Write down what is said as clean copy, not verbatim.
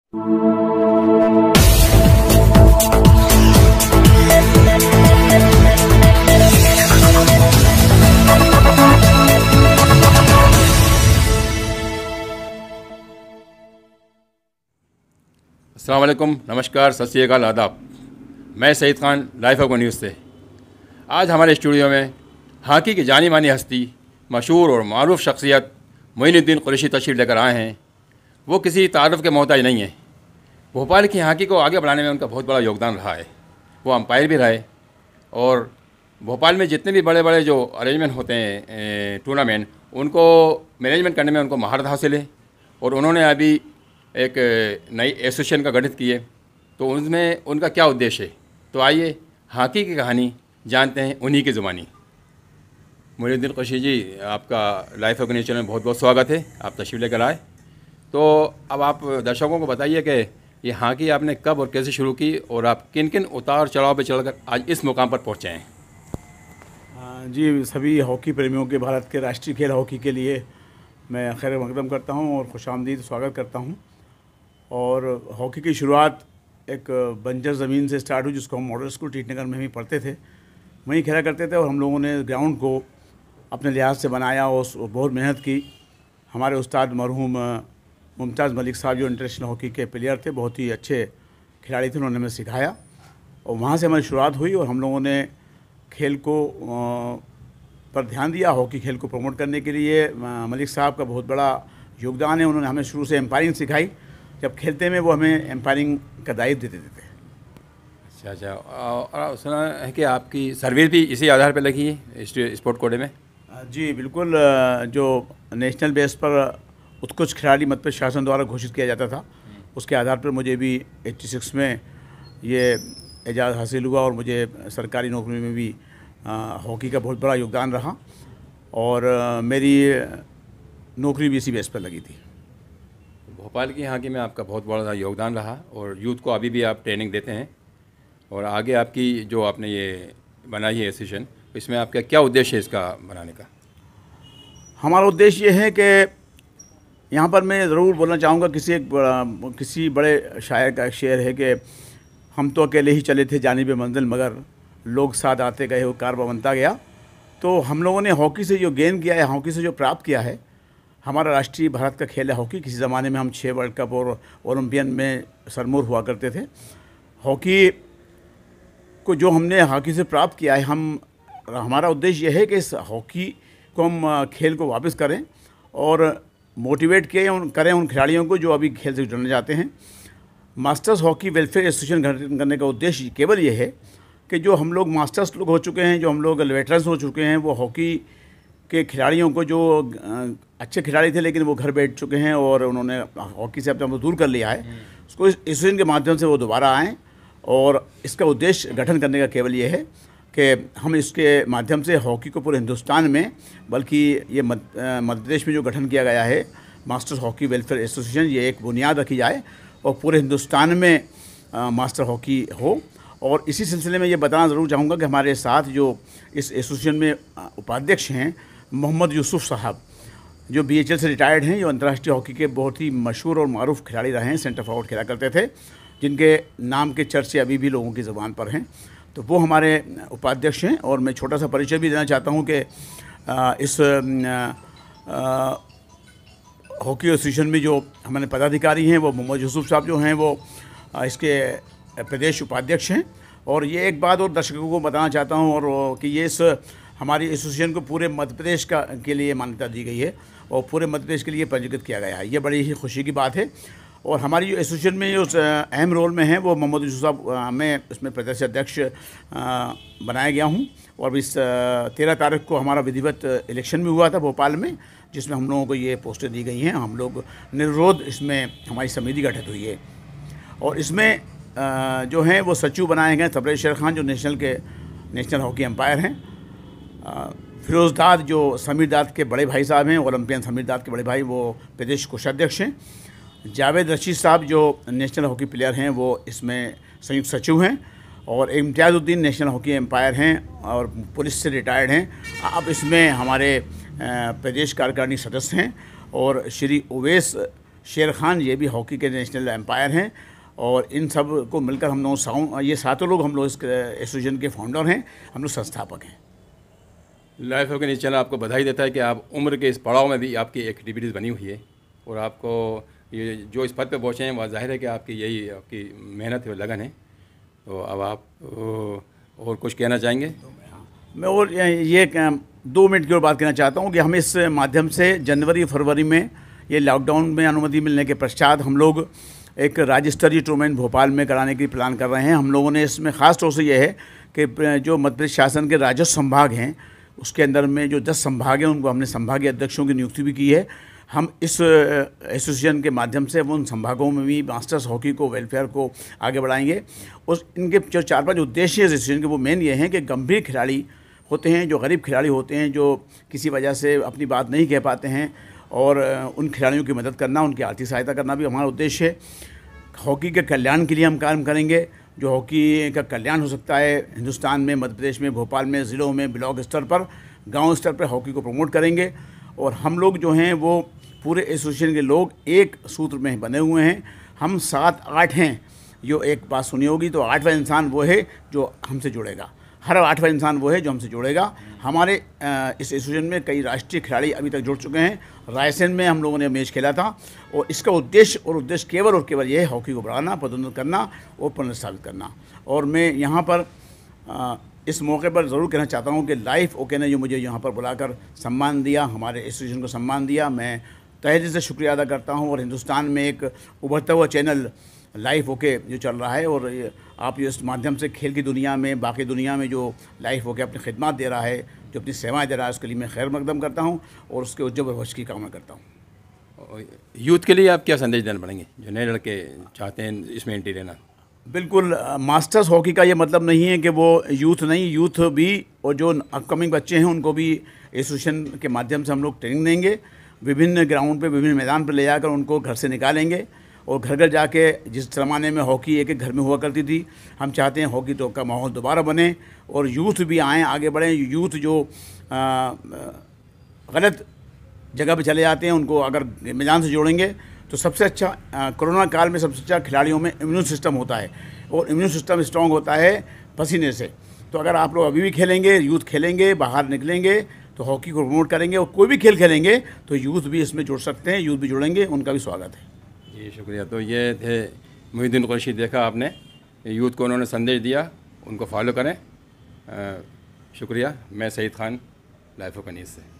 अस्सलाम वालेकुम, नमस्कार, सत श्री अकाल, आदाब। मैं Saeed Khan, life of news से। आज हमारे स्टूडियो में हॉकी की जानी मानी हस्ती, मशहूर और मारूफ शख्सियत मोइनुद्दीन कुरैशी तशरीफ़ लेकर आए हैं। वो किसी तारुफ के मोहताज नहीं है। भोपाल की हॉकी को आगे बढ़ाने में उनका बहुत बड़ा योगदान रहा है। वो अंपायर भी रहे और भोपाल में जितने भी बड़े बड़े जो अरेंजमेंट होते हैं टूर्नामेंट, उनको मैनेजमेंट करने में उनको महारत हासिल है। और उन्होंने अभी एक नई एसोसिएशन का गठित किए, तो उसमें उनका क्या उद्देश्य है, तो आइए हॉकी की कहानी जानते हैं उन्हीं की ज़ुबानी। मोइनुद्दीन कुरैशी जी, आपका लाइफ ऑफ न्यूज़ चैनल में बहुत बहुत स्वागत है। आप तशरीफ़ लेकर आए, तो अब आप दर्शकों को बताइए कि ये हॉकी आपने कब और कैसे शुरू की और आप किन किन उतार चढ़ाव पर चढ़कर आज इस मुकाम पर पहुँचे हैं। जी, सभी हॉकी प्रेमियों के भारत के राष्ट्रीय खेल हॉकी के लिए मैं खैर मकदम करता हूं और खुशामदीद स्वागत करता हूं। और हॉकी की शुरुआत एक बंजर ज़मीन से स्टार्ट हुई, जिसको हम मॉडल स्कूल टीटनगर में ही पढ़ते थे, वहीं खेला करते थे। और हम लोगों ने ग्राउंड को अपने लिहाज से बनाया और बहुत मेहनत की। हमारे उस्ताद मरहूम मुमताज़ मलिक साहब जो इंटरनेशनल हॉकी के प्लेयर थे, बहुत ही अच्छे खिलाड़ी थे, उन्होंने हमें सिखाया और वहाँ से हमारी शुरुआत हुई। और हम लोगों ने खेल को पर ध्यान दिया, हॉकी खेल को प्रमोट करने के लिए मलिक साहब का बहुत बड़ा योगदान है। उन्होंने हमें शुरू से एम्पायरिंग सिखाई। जब खेलते में वो हमें एम्पायरिंग का दायित्व देते थे। अच्छा, और सुना है कि आपकी सर्विस भी इसी आधार पर लगी है स्पोर्ट कोटे में। जी बिल्कुल, जो नेशनल बेस पर उत्कृष्ट खिलाड़ी मध्य शासन द्वारा घोषित किया जाता था, उसके आधार पर मुझे भी 86 में ये एजाज़ हासिल हुआ और मुझे सरकारी नौकरी में भी हॉकी का बहुत बड़ा योगदान रहा और मेरी नौकरी भी इसी बेस पर लगी थी। भोपाल की हॉकी में आपका बहुत बड़ा योगदान रहा और यूथ को अभी भी आप ट्रेनिंग देते हैं। और आगे आपकी जो आपने ये बनाई है एसोसिएशन, इसमें आपका क्या उद्देश्य है इसका बनाने का? हमारा उद्देश्य ये है कि यहाँ पर मैं ज़रूर बोलना चाहूँगा, किसी बड़े शायर का एक शेर है कि हम तो अकेले ही चले थे जानिब मंजिल, मगर लोग साथ आते गए, वो कारवां बनता गया। तो हम लोगों ने हॉकी से जो गेन किया है, हॉकी से जो प्राप्त किया है, हमारा राष्ट्रीय भारत का खेल है हॉकी। किसी ज़माने में हम 6 वर्ल्ड कप और ओलंपियन में सरमूर हुआ करते थे। हॉकी को जो हमने हॉकी से प्राप्त किया है, हमारा उद्देश्य यह है कि इस हॉकी को हम खेल को वापस करें और मोटिवेट करें उन खिलाड़ियों को जो अभी खेल से जुड़ना चाहते हैं। मास्टर्स हॉकी वेलफेयर एसोसिएशन गठन करने का उद्देश्य केवल ये है कि जो हम लोग मास्टर्स लोग हो चुके हैं, जो हम लोग वेटरन्स हो चुके हैं, वो हॉकी के खिलाड़ियों को, जो अच्छे खिलाड़ी थे लेकिन वो घर बैठ चुके हैं और उन्होंने हॉकी से अपना दूर कर लिया है, उसको इस एसोसिएशन के माध्यम से वो दोबारा आएँ। और इसका उद्देश्य गठन करने का केवल ये है कि हम इसके माध्यम से हॉकी को पूरे हिंदुस्तान में, बल्कि ये मध्य प्रदेश में जो गठन किया गया है मास्टर्स हॉकी वेलफेयर एसोसिएशन, ये एक बुनियाद रखी जाए और पूरे हिंदुस्तान में मास्टर हॉकी हो। और इसी सिलसिले में ये बताना ज़रूर चाहूँगा कि हमारे साथ जो इस एसोसिएशन में उपाध्यक्ष हैं मोहम्मद यूसुफ साहब, जो BHL से रिटायर्ड हैं, जो अंतर्राष्ट्रीय हॉकी के बहुत ही मशहूर और मारूफ खिलाड़ी रहे हैं, सेंटर फॉरवर्ड खेला करते थे, जिनके नाम के चर्चे अभी भी लोगों की ज़ुबान पर हैं, तो वो हमारे उपाध्यक्ष हैं। और मैं छोटा सा परिचय भी देना चाहता हूँ कि इस हॉकी एसोसिएशन में जो हमारे पदाधिकारी हैं, वो मोहम्मद यूसुफ साहब जो हैं, वो इसके प्रदेश उपाध्यक्ष हैं। और ये एक बात और दर्शकों को बताना चाहता हूँ और कि ये इस हमारी एसोसिएशन को पूरे मध्य प्रदेश के लिए मान्यता दी गई है और पूरे मध्य प्रदेश के लिए पंजीकृत किया गया है। ये बड़ी ही खुशी की बात है। और हमारी जो एसोसिएशन में जो अहम रोल में है, वो मोहम्मद यूसुफ साहब, मैं उसमें प्रदेश अध्यक्ष बनाया गया हूँ। और इस 13 तारीख को हमारा विधिवत इलेक्शन भी हुआ था भोपाल में, जिसमें हम लोगों को ये पोस्टें दी गई हैं। हम लोग निर्विरोध इसमें हमारी समिति गठित हुई है और इसमें जो हैं वो सचिव बनाए गए तबरेज़ शेर खान, जो नेशनल हॉकी एम्पायर हैं। फिरोज़ दाद, जो समीर दाद के बड़े भाई साहब हैं, ओलंपियन समीर दाद के बड़े भाई, वो प्रदेश कोषाध्यक्ष हैं। जावेद रशीद साहब, जो नेशनल हॉकी प्लेयर हैं, वो इसमें संयुक्त सचिव हैं। और इम्तियाज़ुद्दीन नेशनल हॉकी एम्पायर हैं और पुलिस से रिटायर्ड हैं, अब इसमें हमारे प्रदेश कार्यकारिणी सदस्य हैं। और श्री उवैस शेर खान, ये भी हॉकी के नेशनल एम्पायर हैं। और इन सब को मिलकर हम लोग ये सातों लोग हम लोग इस एसोसिएशन के फाउंडर हैं, हम लोग संस्थापक हैं। लाइफ हॉकी न्यूज़ चैनल आपको बधाई देता है कि आप उम्र के इस पड़ाव में भी आपकी एक्टिविटीज़ बनी हुई है और आपको ये जो इस पद पे पहुँचे हैं वह जाहिर है कि आपकी यही आपकी मेहनत है, लगन है। तो अब आप और कुछ कहना चाहेंगे? मैं और ये 2 मिनट की और बात कहना चाहता हूँ कि हम इस माध्यम से जनवरी फरवरी में ये लॉकडाउन में अनुमति मिलने के पश्चात हम लोग एक राज्य स्तरीय टूर्नामेंट भोपाल में कराने की प्लान कर रहे हैं। हम लोगों ने इसमें ख़ास तौर से ये है कि जो मध्य प्रदेश शासन के राजस्व संभाग हैं उसके अंदर में जो 10 संभाग हैं उनको हमने संभागीय अध्यक्षों की नियुक्ति भी की है। हम इस एसोसिएशन के माध्यम से उन संभागों में भी मास्टर्स हॉकी को, वेलफेयर को आगे बढ़ाएंगे। उस इनके जो 4-5 उद्देश्य एसोसिएशन के वो मेन ये हैं कि गंभीर खिलाड़ी होते हैं, जो गरीब खिलाड़ी होते हैं, जो किसी वजह से अपनी बात नहीं कह पाते हैं, और उन खिलाड़ियों की मदद करना, उनकी आर्थिक सहायता करना भी हमारा उद्देश्य है। हॉकी के कल्याण के लिए हम काम करेंगे। जो हॉकी का कल्याण हो सकता है हिंदुस्तान में, मध्य प्रदेश में, भोपाल में, ज़िलों में, ब्लॉक स्तर पर, गांव स्तर पर हॉकी को प्रमोट करेंगे। और हम लोग जो हैं वो पूरे एसोसिएशन के लोग एक सूत्र में बने हुए हैं। हम 7-8 हैं। जो एक बात सुनी होगी तो 8वां इंसान वो है जो हमसे जुड़ेगा। हर 8वां इंसान वो है जो हमसे जुड़ेगा। हमारे इस एसोसिएशन में कई राष्ट्रीय खिलाड़ी अभी तक जुड़ चुके हैं। रायसेन में हम लोगों ने मैच खेला था और इसका उद्देश्य केवल और केवल ये है हॉकी को बढ़ाना, पदोन्नत करना और पुनर्स्थापित करना। और मैं यहाँ पर इस मौके पर ज़रूर कहना चाहता हूँ कि लाइफ ओके ने जो मुझे यहाँ पर बुलाकर सम्मान दिया, हमारे एसोसिएशन को सम्मान दिया, मैं तहे दिल से शुक्रिया अदा करता हूँ। और हिंदुस्तान में एक उभरता हुआ चैनल लाइफ ओके जो चल रहा है और आप इस माध्यम से खेल की दुनिया में, बाकी दुनिया में जो लाइफ ओके अपनी खिदमत दे रहा है, जो अपनी सेवाएं दे रहा है, उसके लिए मैं खैर मकदम करता हूँ और उसके उज्जवल भविष्य की कामना करता हूँ। यूथ के लिए आप क्या संदेश देना पड़ेंगे जो नए लड़के चाहते हैं इसमें एंट्री लेना? बिल्कुल, मास्टर्स हॉकी का ये मतलब नहीं है कि वो यूथ नहीं, यूथ भी और जो अपकमिंग बच्चे हैं उनको भी एसोसिएशन के माध्यम से हम लोग ट्रेनिंग देंगे। विभिन्न ग्राउंड पे, विभिन्न मैदान पर ले जाकर उनको घर से निकालेंगे और घर घर जाके, जिस ज़माने में हॉकी एक घर में हुआ करती थी, हम चाहते हैं हॉकी तो का माहौल दोबारा बने और यूथ भी आएँ, आगे बढ़ें। यूथ जो गलत जगह पे चले जाते हैं उनको अगर मैदान से जोड़ेंगे तो सबसे अच्छा, कोरोना काल में सबसे अच्छा खिलाड़ियों में इम्यून सिस्टम होता है और इम्यून सिस्टम स्ट्रॉन्ग होता है पसीने से। तो अगर आप लोग अभी भी खेलेंगे, यूथ खेलेंगे, बाहर निकलेंगे तो हॉकी को प्रमोट करेंगे और कोई भी खेल खेलेंगे तो यूथ भी इसमें जुड़ सकते हैं, यूथ भी जुड़ेंगे, उनका भी स्वागत है। जी शुक्रिया। तो ये थे मोहिउद्दीन कुरैशी। देखा आपने, यूथ को उन्होंने संदेश दिया, उनको फॉलो करें। शुक्रिया। मैं Saeed Khan, life of news से।